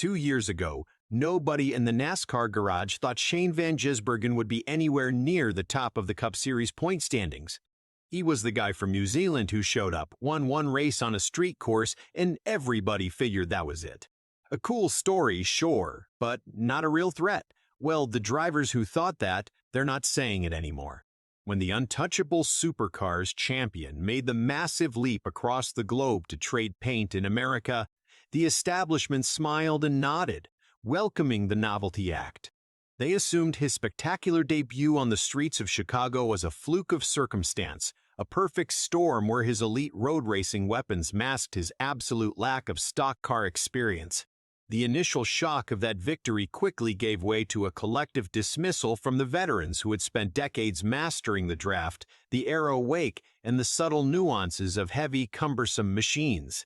2 years ago, nobody in the NASCAR garage thought Shane Van Gisbergen would be anywhere near the top of the Cup Series point standings. He was the guy from New Zealand who showed up, won one race on a street course, and everybody figured that was it. A cool story, sure, but not a real threat. Well, the drivers who thought that, they're not saying it anymore. When the untouchable supercars champion made the massive leap across the globe to trade paint in America, the establishment smiled and nodded, welcoming the novelty act. They assumed his spectacular debut on the streets of Chicago was a fluke of circumstance, a perfect storm where his elite road racing weapons masked his absolute lack of stock car experience. The initial shock of that victory quickly gave way to a collective dismissal from the veterans who had spent decades mastering the draft, the aero wake, and the subtle nuances of heavy, cumbersome machines.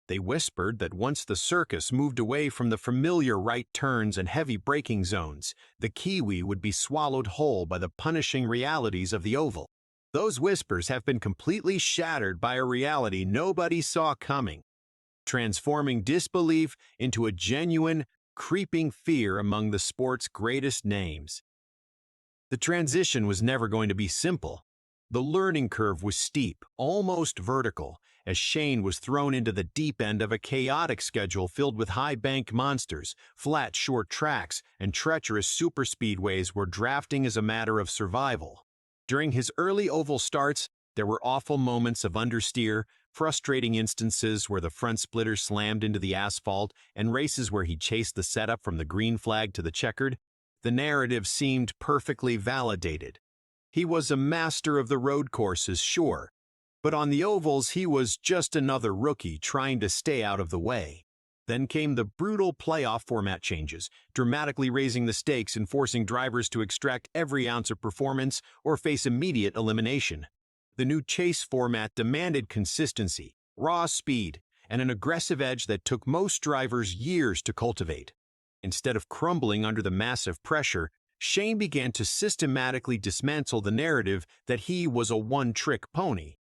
They whispered that once the circus moved away from the familiar right turns and heavy braking zones, the Kiwi would be swallowed whole by the punishing realities of the oval. Those whispers have been completely shattered by a reality nobody saw coming, transforming disbelief into a genuine, creeping fear among the sport's greatest names. The transition was never going to be simple. The learning curve was steep, almost vertical, as Shane was thrown into the deep end of a chaotic schedule filled with high-bank monsters, flat, short tracks, and treacherous superspeedways where drafting is a matter of survival. During his early oval starts, there were awful moments of understeer, frustrating instances where the front splitter slammed into the asphalt, and races where he chased the setup from the green flag to the checkered. The narrative seemed perfectly validated. He was a master of the road courses, sure, but on the ovals he was just another rookie trying to stay out of the way. Then came the brutal playoff format changes, dramatically raising the stakes and forcing drivers to extract every ounce of performance or face immediate elimination. The new chase format demanded consistency, raw speed, and an aggressive edge that took most drivers years to cultivate. Instead of crumbling under the massive pressure, Shane began to systematically dismantle the narrative that he was a one-trick pony.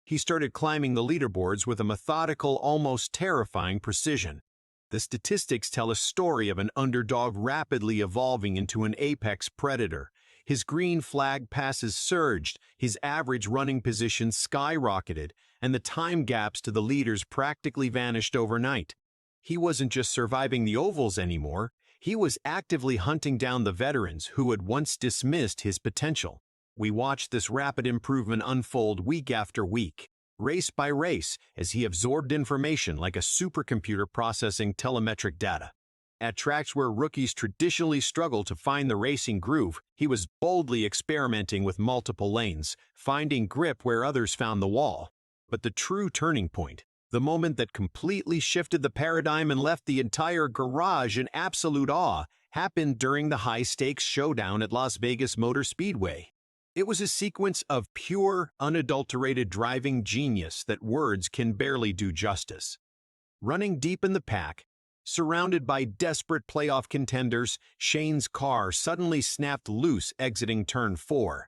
He started climbing the leaderboards with a methodical, almost terrifying precision. The statistics tell a story of an underdog rapidly evolving into an apex predator. His green flag passes surged, his average running position skyrocketed, and the time gaps to the leaders practically vanished overnight. He wasn't just surviving the ovals anymore, he was actively hunting down the veterans who had once dismissed his potential. We watched this rapid improvement unfold week after week, race by race, as he absorbed information like a supercomputer processing telemetric data. At tracks where rookies traditionally struggle to find the racing groove, he was boldly experimenting with multiple lanes, finding grip where others found the wall. But the true turning point, the moment that completely shifted the paradigm and left the entire garage in absolute awe, happened during the high-stakes showdown at Las Vegas Motor Speedway. It was a sequence of pure, unadulterated driving genius that words can barely do justice. Running deep in the pack, surrounded by desperate playoff contenders, Shane's car suddenly snapped loose exiting Turn 4.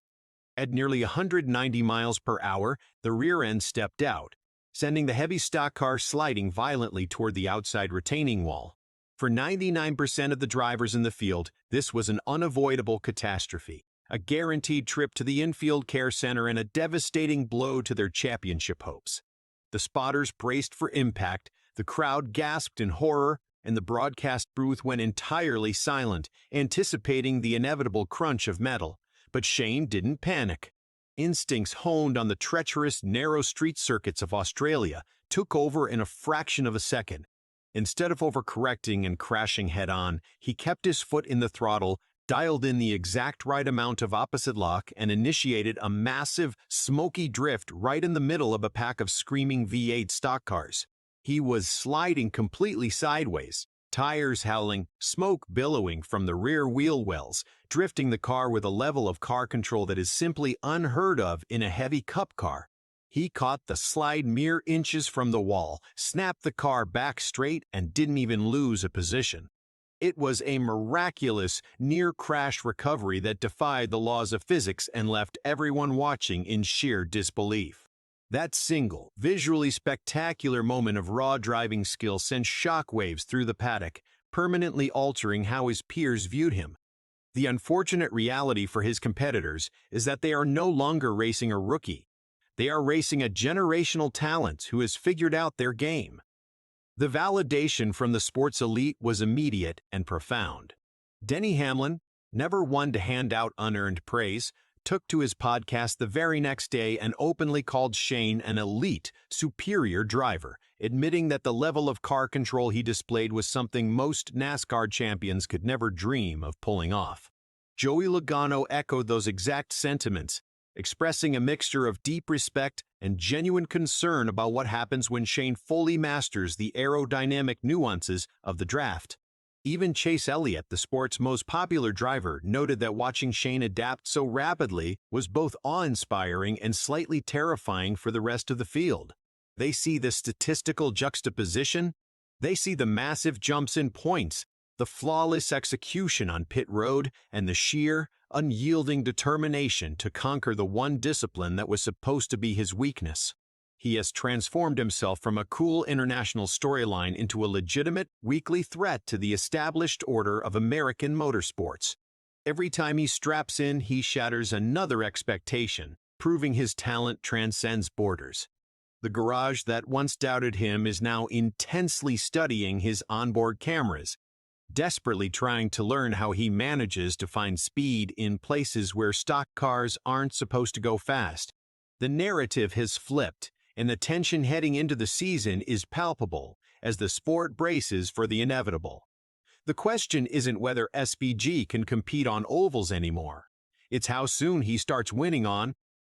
At nearly 190 miles per hour, the rear end stepped out, sending the heavy stock car sliding violently toward the outside retaining wall. For 99% of the drivers in the field, this was an unavoidable catastrophe, a guaranteed trip to the infield care center and a devastating blow to their championship hopes. The spotters braced for impact, the crowd gasped in horror, and the broadcast booth went entirely silent, anticipating the inevitable crunch of metal. But Shane didn't panic. Instincts honed on the treacherous, narrow street circuits of Australia took over in a fraction of a second. Instead of overcorrecting and crashing head-on, he kept his foot in the throttle, dialed in the exact right amount of opposite lock, and initiated a massive, smoky drift right in the middle of a pack of screaming V8 stock cars. He was sliding completely sideways, tires howling, smoke billowing from the rear wheel wells, drifting the car with a level of car control that is simply unheard of in a heavy cup car. He caught the slide mere inches from the wall, snapped the car back straight, and didn't even lose a position. It was a miraculous, near-crash recovery that defied the laws of physics and left everyone watching in sheer disbelief. That single, visually spectacular moment of raw driving skill sent shockwaves through the paddock, permanently altering how his peers viewed him. The unfortunate reality for his competitors is that they are no longer racing a rookie. They are racing a generational talent who has figured out their game. The validation from the sports elite was immediate and profound. Denny Hamlin, never one to hand out unearned praise, took to his podcast the very next day and openly called Shane an elite, superior driver, admitting that the level of car control he displayed was something most NASCAR champions could never dream of pulling off. Joey Logano echoed those exact sentiments, expressing a mixture of deep respect and genuine concern about what happens when Shane fully masters the aerodynamic nuances of the draft. Even Chase Elliott, the sport's most popular driver, noted that watching Shane adapt so rapidly was both awe-inspiring and slightly terrifying for the rest of the field. They see the statistical juxtaposition, they see the massive jumps in points, the flawless execution on pit road, and the sheer, unyielding determination to conquer the one discipline that was supposed to be his weakness. He has transformed himself from a cool international storyline into a legitimate, weekly threat to the established order of American motorsports. Every time he straps in, he shatters another expectation, proving his talent transcends borders. The garage that once doubted him is now intensely studying his onboard cameras, desperately trying to learn how he manages to find speed in places where stock cars aren't supposed to go fast. The narrative has flipped, and the tension heading into the season is palpable as the sport braces for the inevitable. The question isn't whether SVG can compete on ovals anymore. It's how soon he starts winning on